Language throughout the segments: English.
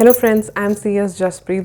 Hello friends, I'm CSJAS.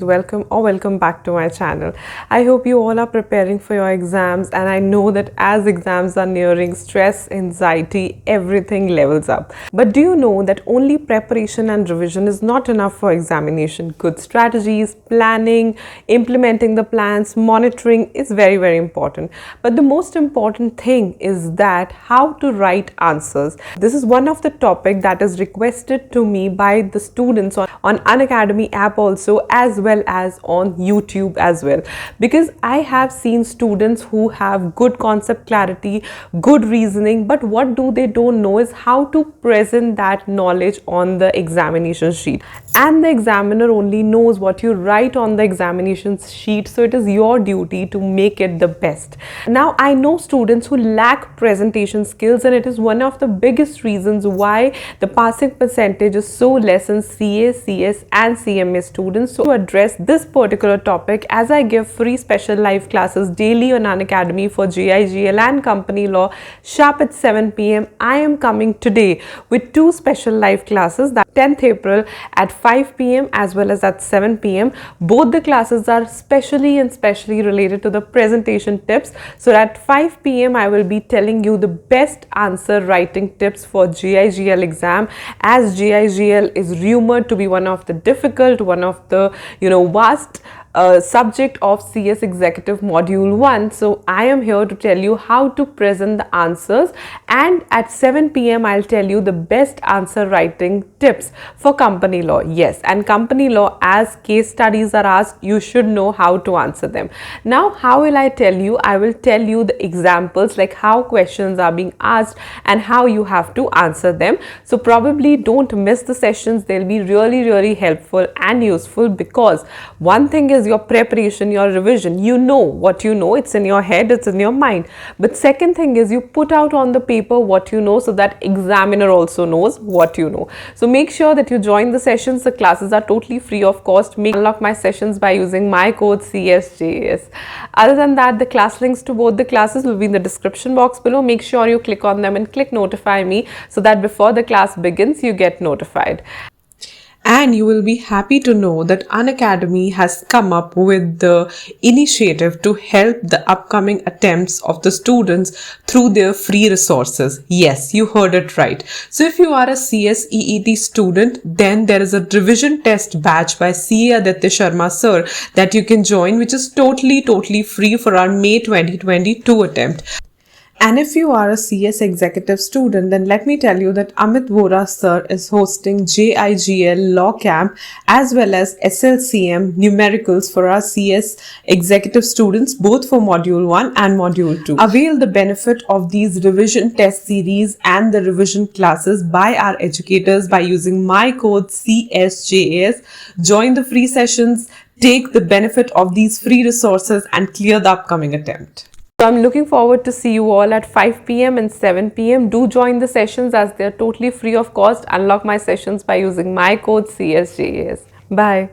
Welcome back to my channel. I hope you all are preparing for your exams, and I know that as exams are nearing, stress, anxiety, everything levels up. But do you know that only preparation and revision is not enough for examination? Good strategies, planning, implementing the plans, monitoring is very important. But the most important thing is that how to write answers. This is one of the topic that is requested to me by the students on unacademy app also, as well as on YouTube as well, because I have seen students who have good concept clarity, good reasoning, but what they don't know is how to present that knowledge on the examination sheet. And the examiner only knows what you write on the examination sheet, so it is your duty to make it the best. Now I know students who lack presentation skills, and it is one of the biggest reasons why the passing percentage is so less in CA, CS and CMA students. So to address this particular topic, as I give free special live classes daily on unacademy for JIGL and company law sharp at 7 p.m, I am coming today with two special live classes, that 10th April at 5 p.m. as well as at 7 p.m. Both the classes are specially related to the presentation tips. So at 5 p.m. I will be telling you the best answer writing tips for JIGL exam, as JIGL is rumored to be one of the difficult, one of the vast subject of CS Executive Module 1. So I am here to tell you how to present the answers, and at 7 p.m. I'll tell you the best answer writing tips for company law. Yes, and company law, as case studies are asked, you should know how to answer them. Now how will I tell you? I will tell you the examples, like how questions are being asked and how you have to answer them. So probably don't miss the sessions. They'll be really helpful and useful, because one thing is your preparation, your revision. You know what you know, it's in your head, it's in your mind. But second thing is you put out on the paper what you know, so that examiner also knows what you know. So make sure that you join the sessions. The classes are totally free of cost. Unlock my sessions by using my code CSJAS. Other than that, the class links to both the classes will be in the description box below. Make sure you click on them and click notify me, so that before the class begins you get notified. And you will be happy to know that unacademy has come up with the initiative to help the upcoming attempts of the students through their free resources. Yes, you heard it right. So if you are a CS EET student, then there is a revision test batch by CA Aditya Sharma sir that you can join, which is totally free for our May 2022 attempt. And if you are a CS executive student, then let me tell you that Amit Vora sir is hosting JIGL Law Camp as well as SLCM numericals for our CS executive students, both for Module 1 and Module 2. Avail the benefit of these revision test series and the revision classes by our educators by using my code CSJAS. Join the free sessions, take the benefit of these free resources and clear the upcoming attempt. So I'm looking forward to see you all at 5 p.m. and 7 p.m. Do join the sessions, as they're totally free of cost. Unlock my sessions by using my code CSJAS. Bye.